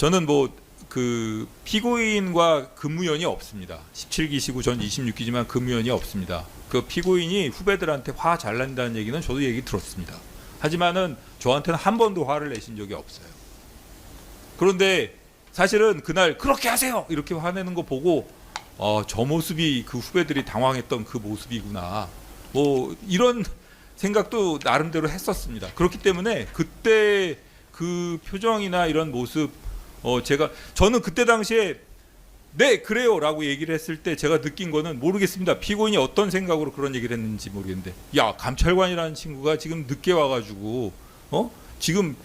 저는 뭐 그 피고인과 근무연이 없습니다. 17기시고 전 26기지만 근무연이 없습니다. 그 피고인이 후배들한테 화 잘 낸다는 얘기는 저도 얘기 들었습니다. 하지만은 저한테는 한 번도 화를 내신 적이 없어요. 그런데 사실은 그날 그렇게 하세요 이렇게 화내는 거 보고 저 모습이 그 후배들이 당황했던 그 모습이구나 뭐 이런 생각도 나름대로 했었습니다. 그렇기 때문에 그때 그 표정이나 이런 모습 저는 그때 당시에 네 그래요 라고 얘기를 했을 때 제가 느낀 거는 모르겠습니다. 피고인이 어떤 생각으로 그런 얘기를 했는지 모르겠는데 야 감찰관이라는 친구가 지금 늦게 와가지고 지금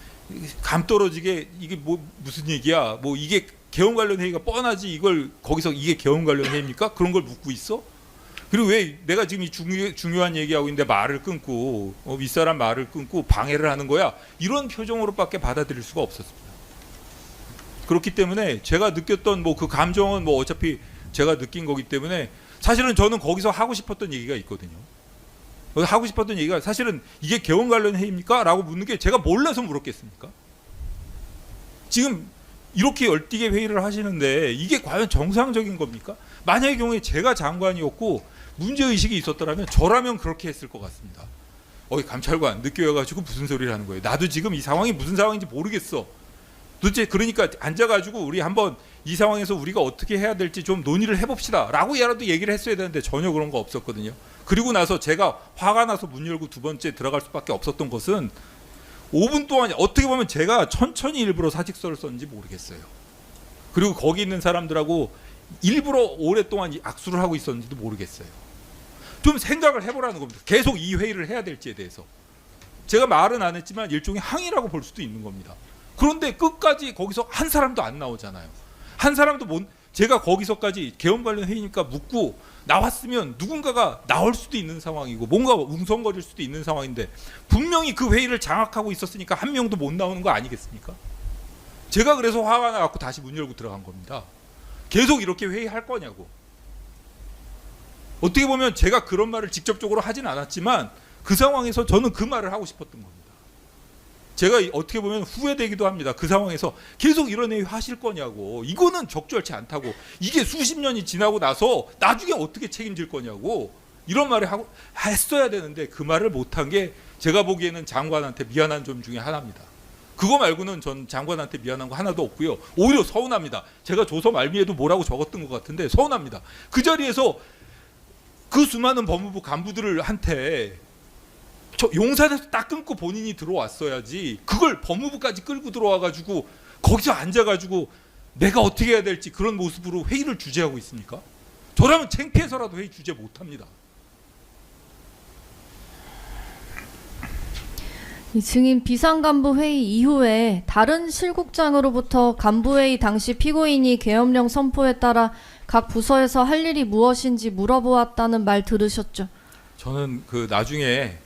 감 떨어지게 이게 뭐 무슨 얘기야 뭐 이게 개헌 관련 회의가 뻔하지 이걸 거기서 이게 개헌 관련 회의입니까? 그런 걸 묻고 있어? 그리고 왜 내가 지금 이 중요한 얘기하고 있는데 말을 끊고 윗사람 말을 끊고 방해를 하는 거야? 이런 표정으로밖에 받아들일 수가 없었습니다. 그렇기 때문에 제가 느꼈던 뭐 그 감정은 뭐 어차피 제가 느낀 거기 때문에 사실은 저는 거기서 하고 싶었던 얘기가 있거든요. 하고 싶었던 얘기가 사실은 이게 개헌 관련 회의입니까? 라고 묻는 게 제가 몰라서 물었겠습니까? 지금 이렇게 열띠게 회의를 하시는데 이게 과연 정상적인 겁니까? 만약의 경우에 제가 장관이었고 문제의식이 있었더라면 저라면 그렇게 했을 것 같습니다. 감찰관 늦게 와가지고 무슨 소리를 하는 거예요. 나도 지금 이 상황이 무슨 상황인지 모르겠어. 도대체 그러니까 앉아가지고 우리 한번 이 상황에서 우리가 어떻게 해야 될지 좀 논의를 해봅시다 라고 야라도 얘기를 했어야 되는데 전혀 그런 거 없었거든요. 그리고 나서 제가 화가 나서 문 열고 두 번째 들어갈 수밖에 없었던 것은 5분 동안 어떻게 보면 제가 천천히 일부러 사직서를 썼는지 모르겠어요. 그리고 거기 있는 사람들하고 일부러 오랫동안 악수를 하고 있었는지도 모르겠어요. 좀 생각을 해보라는 겁니다. 계속 이 회의를 해야 될지에 대해서. 제가 말은 안 했지만 일종의 항의라고 볼 수도 있는 겁니다. 그런데 끝까지 거기서 한 사람도 안 나오잖아요. 한 사람도 제가 거기서까지 개헌 관련 회의니까 묻고 나왔으면 누군가가 나올 수도 있는 상황이고 뭔가 웅성거릴 수도 있는 상황인데 분명히 그 회의를 장악하고 있었으니까 한 명도 못 나오는 거 아니겠습니까? 제가 그래서 화가 나갖고 다시 문 열고 들어간 겁니다. 계속 이렇게 회의할 거냐고. 어떻게 보면 제가 그런 말을 직접적으로 하진 않았지만 그 상황에서 저는 그 말을 하고 싶었던 겁니다. 제가 어떻게 보면 후회되기도 합니다. 그 상황에서 계속 이런 회의 하실 거냐고. 이거는 적절치 않다고. 이게 수십 년이 지나고 나서 나중에 어떻게 책임질 거냐고. 이런 말을 했어야 되는데 그 말을 못한 게 제가 보기에는 장관한테 미안한 점 중에 하나입니다. 그거 말고는 전 장관한테 미안한 거 하나도 없고요. 오히려 서운합니다. 제가 조서 말미에도 뭐라고 적었던 것 같은데 서운합니다. 그 자리에서 그 수많은 법무부 간부들한테 용산에서 딱 끊고 본인이 들어왔어야지 그걸 법무부까지 끌고 들어와가지고 거기서 앉아가지고 내가 어떻게 해야 될지 그런 모습으로 회의를 주재하고 있습니까? 저라면 창피해서라도 회의 주재 못합니다. 이 증인 비상간부 회의 이후에 다른 실국장으로부터 간부회의 당시 피고인이 계엄령 선포에 따라 각 부서에서 할 일이 무엇인지 물어보았다는 말 들으셨죠? 저는 그 나중에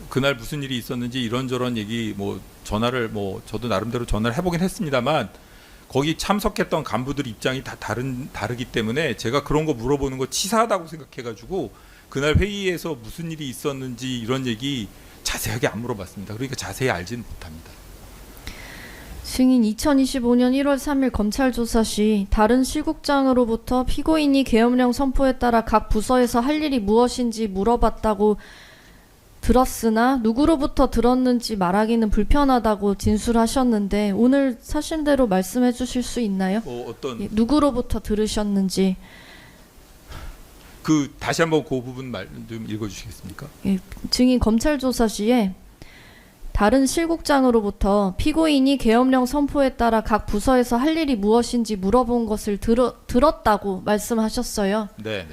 그날 무슨 일이 있었는지 이런저런 얘기 전화를 저도 나름대로 전화를 해보긴 했습니다만 거기 참석했던 간부들 입장이 다 다르기 때문에 제가 그런 거 물어보는 거 치사하다고 생각해가지고 그날 회의에서 무슨 일이 있었는지 이런 얘기 자세하게 안 물어봤습니다. 그러니까 자세히 알지는 못합니다. 증인 2025년 1월 3일 검찰 조사 시 다른 실국장으로부터 피고인이 계엄령 선포에 따라 각 부서에서 할 일이 무엇인지 물어봤다고 들었으나 누구로부터 들었는지 말하기는 불편하다고 진술하셨는데 오늘 사실대로 말씀해 주실 수 있나요? 누구로부터 들으셨는지. 다시 한번 그 부분 말 좀 읽어주시겠습니까? 예, 증인 검찰 조사 시에 다른 실국장으로부터 피고인이 계엄령 선포에 따라 각 부서에서 할 일이 무엇인지 물어본 것을 들었다고 말씀하셨어요. 네.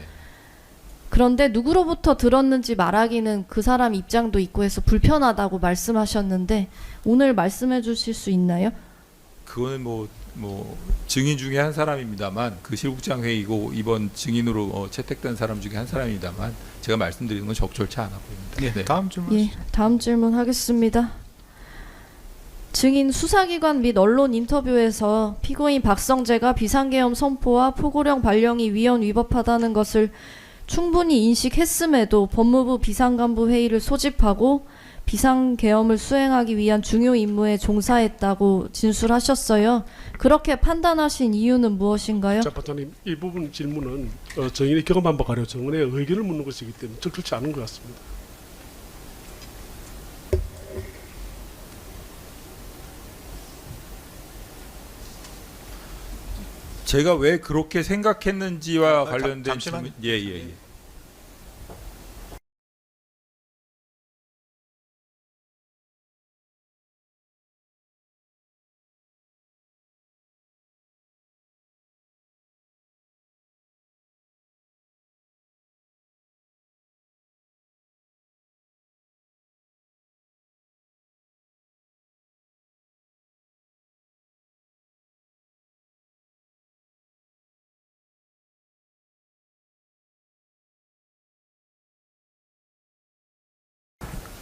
그런데 누구로부터 들었는지 말하기는 그 사람 입장도 있고 해서 불편하다고 말씀하셨는데 오늘 말씀해 주실 수 있나요? 그거는 증인 중에 한 사람입니다만 그 실국장 회의고 이번 증인으로 채택된 사람 중에 한 사람입니다만 제가 말씀드리는 건 적절치 않아 보입니다. 네. 다음 질문. 예, 다음 질문 하겠습니다. 증인 수사기관 및 언론 인터뷰에서 피고인 박성재가 비상계엄 선포와 포고령 발령이 위헌 위법하다는 것을 충분히 인식했음에도 법무부 비상간부 회의를 소집하고 비상계엄을 수행하기 위한 중요 임무에 종사했다고 진술하셨어요. 그렇게 판단하신 이유는 무엇인가요? 재판장님, 이 부분 질문은 정인의 경험만 가려 정인의 의견을 묻는 것이기 때문에 적절치 않은 것 같습니다. 제가 왜 그렇게 생각했는지와 관련된 잠시만요. 질문. 예.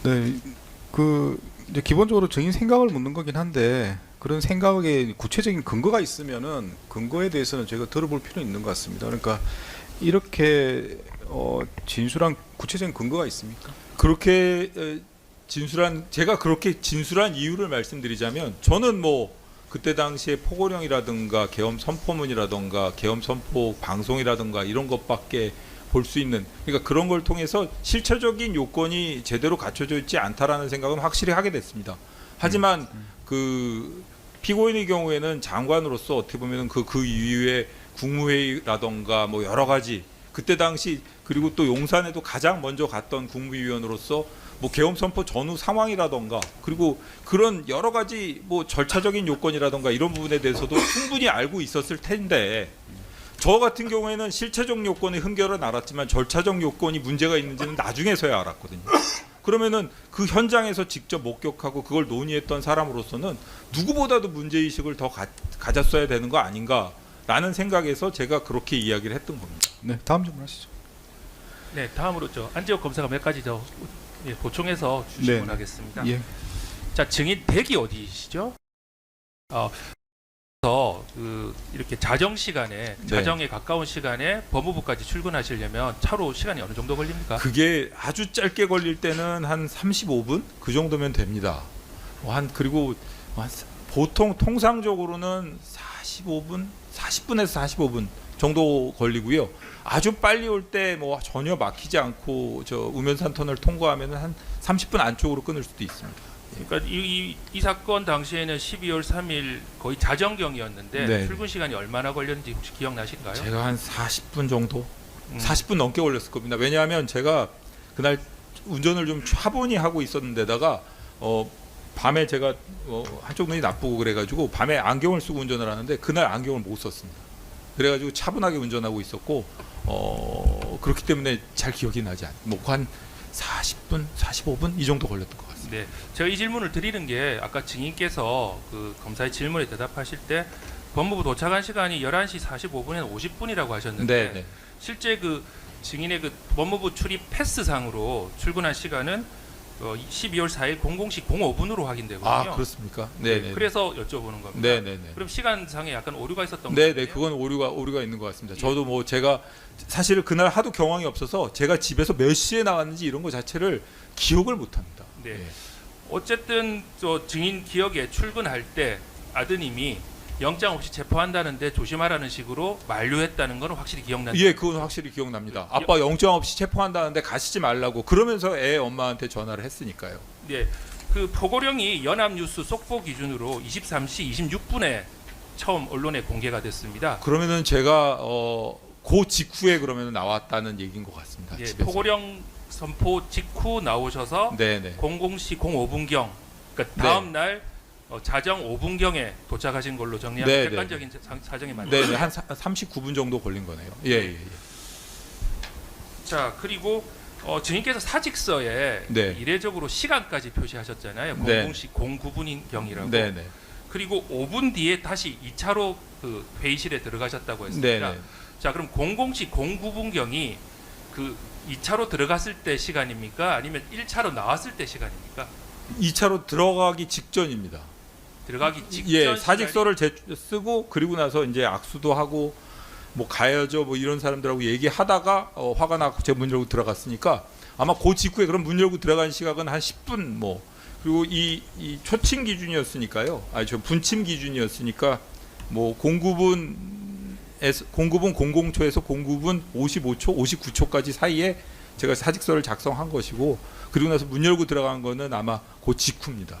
네, 그 이제 기본적으로 정인 생각을 묻는 거긴 한데 그런 생각에 구체적인 근거가 있으면은 근거에 대해서는 저희가 들어볼 필요는 있는 것 같습니다. 그러니까 이렇게 진술한 구체적인 근거가 있습니까? 그렇게 제가 그렇게 진술한 이유를 말씀드리자면, 저는 뭐 그때 당시에 포고령이라든가 계엄 선포문이라든가 계엄 선포 방송이라든가 이런 것밖에 볼 수 있는, 그러니까 그런 걸 통해서 실체적인 요건이 제대로 갖춰져 있지 않다라는 생각은 확실히 하게 됐습니다. 하지만 그 피고인의 경우에는 장관으로서 어떻게 보면 그 이후에 국무회의라든가 뭐 여러 가지 그때 당시, 그리고 또 용산에도 가장 먼저 갔던 국무위원으로서 뭐 계엄 선포 전후 상황이라던가, 그리고 그런 여러 가지 뭐 절차적인 요건이라던가 이런 부분에 대해서도 충분히 알고 있었을 텐데, 저 같은 경우에는 실체적 요건의 흥결은 알았지만 절차적 요건이 문제가 있는지는 나중에서야 알았거든요. 그러면은 그 현장에서 직접 목격하고 그걸 논의했던 사람으로서는 누구보다도 문제의식을 더 가졌어야 되는 거 아닌가라는 생각에서 제가 그렇게 이야기를 했던 겁니다. 네, 다음 질문하시죠. 네, 다음으로 안재욱 검사가 몇 가지 더 보충해서 질문하겠습니다. 예. 자, 증인 댁이 어디시죠? 이렇게 자정 시간에, 자정에 가까운 시간에 법무부까지 출근하시려면 차로 시간이 어느 정도 걸립니까? 그게 아주 짧게 걸릴 때는 한 35분 그 정도면 됩니다. 그리고 보통 통상적으로는 40분에서 45분 정도 걸리고요. 아주 빨리 올 때 뭐 전혀 막히지 않고 저 우면산 터널 통과하면 한 30분 안쪽으로 끊을 수도 있습니다. 그러니까 이 사건 당시에는 12월 3일 거의 자정경이었는데 네. 출근 시간이 얼마나 걸렸는지 혹시 기억나신가요? 제가 한 40분 정도, 40분 넘게 걸렸을 겁니다. 왜냐하면 제가 그날 운전을 좀 차분히 하고 있었는데다가 밤에 제가 한쪽 눈이 나쁘고 그래가지고 밤에 안경을 쓰고 운전을 하는데 그날 안경을 못 썼습니다. 그래가지고 차분하게 운전하고 있었고 그렇기 때문에 잘 기억이 나지 않아요. 뭐 한 40분, 45분 이 정도 걸렸던 것 같습니다. 네, 제가 이 질문을 드리는 게 아까 증인께서 그 검사의 질문에 대답하실 때 법무부 도착한 시간이 11시 45분에는 50분이라고 하셨는데 네. 실제 그 증인의 그 법무부 출입 패스상으로 출근한 시간은 12월 4일 00시 05분으로 확인되거든요. 아, 그렇습니까? 네. 그래서 여쭤보는 겁니다. 네. 그럼 시간상에 약간 오류가 있었던 네, 거예요? 그건 오류가 있는 것 같습니다. 예. 저도 뭐 제가 사실 그날 하도 경황이 없어서 제가 집에서 몇 시에 나왔는지 이런 거 자체를 기억을 못 합니다. 네. 예. 어쨌든 증인 기억에 출근할 때 아드님이 영장 없이 체포한다는데 조심하라는 식으로 만류했다는 건 확실히 기억나요? 예, 그건 확실히 기억납니다. 아빠 영장 없이 체포한다는데 가시지 말라고 그러면서 애 엄마한테 전화를 했으니까요. 네, 그 포고령이 연합뉴스 속보 기준으로 23시 26분에 처음 언론에 공개가 됐습니다. 그러면은 제가 그 직후에 그러면 나왔다는 얘기인 것 같습니다. 예, 집에서. 포고령 선포 직후 나오셔서 네네. 00시 05분경, 그러니까 다음 날 자정 5분경에 도착하신 걸로 정리하면 네, 객관적인 사정이 맞나요? 네네, 한 39분 정도 걸린 거네요. 예. 자, 그리고 증인께서 사직서에 네. 이례적으로 시간까지 표시하셨잖아요. 네. 00시 09분인 경이라고. 네네. 그리고 5분 뒤에 다시 2차로 그 회의실에 들어가셨다고 했습니다. 네네. 자, 그럼 00시 09분 경이 그 2차로 들어갔을 때 시간입니까? 아니면 1차로 나왔을 때 시간입니까? 2차로 들어가기 직전입니다. 들어가기 직전 예, 사직서를 쓰고 그리고 나서 이제 악수도 하고 뭐 가야죠 뭐 이런 사람들하고 얘기하다가 화가 나고 제 문 열고 들어갔으니까 아마 그 직후에 그럼 문 열고 들어간 시각은 한 10분 뭐 그리고 이 초침 기준이었으니까요. 저 분침 기준이었으니까 뭐 09분 00초에서 09분 55초, 59초까지 사이에 제가 사직서를 작성한 것이고 그리고 나서 문 열고 들어간 거는 아마 그 직후입니다.